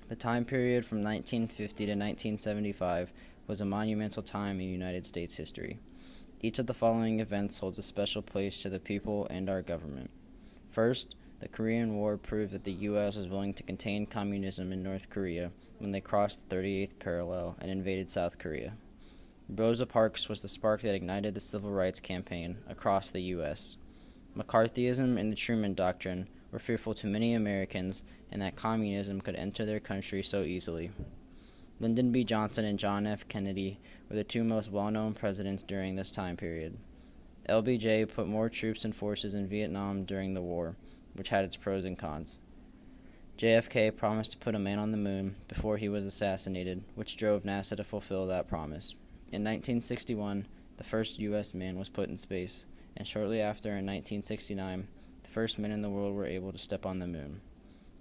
The time period from 1950 to 1975 was a monumental time in United States history. Each of the following events holds a special place to the people and our government. First, the Korean War proved that the U.S. was willing to contain communism in North Korea when they crossed the 38th parallel and invaded South Korea. Rosa Parks was the spark that ignited the civil rights campaign across the U.S. McCarthyism and the Truman Doctrine were fearful to many Americans and that communism could enter their country so easily. Lyndon B. Johnson and John F. Kennedy were the two most well-known presidents during this time period. LBJ put more troops and forces in Vietnam during the war, which had its pros and cons. JFK promised to put a man on the moon before he was assassinated, which drove NASA to fulfill that promise. In 1961, the first U.S. man was put in space, and shortly after, in 1969, the first men in the world were able to step on the moon.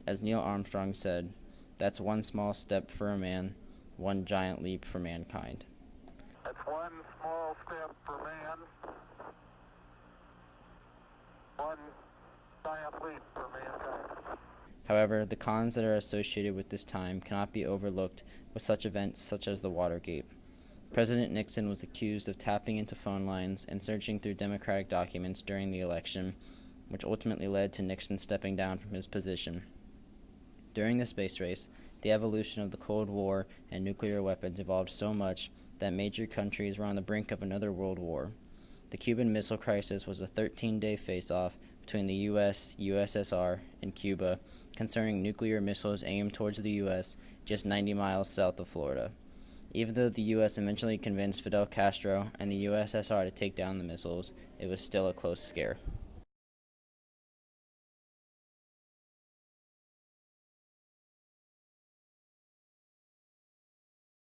As Neil Armstrong said, "That's one small step for a man, one giant leap for mankind." That's one small step for man, one giant leap for mankind. However, the cons that are associated with this time cannot be overlooked with such events such as the Watergate. President Nixon was accused of tapping into phone lines and searching through Democratic documents during the election, which ultimately led to Nixon stepping down from his position. During the space race, the evolution of the Cold War and nuclear weapons evolved so much that major countries were on the brink of another world war. The Cuban Missile Crisis was a 13-day face-off between the U.S., USSR, and Cuba concerning nuclear missiles aimed towards the U.S. just 90 miles south of Florida. Even though the U.S. eventually convinced Fidel Castro and the USSR to take down the missiles, it was still a close scare.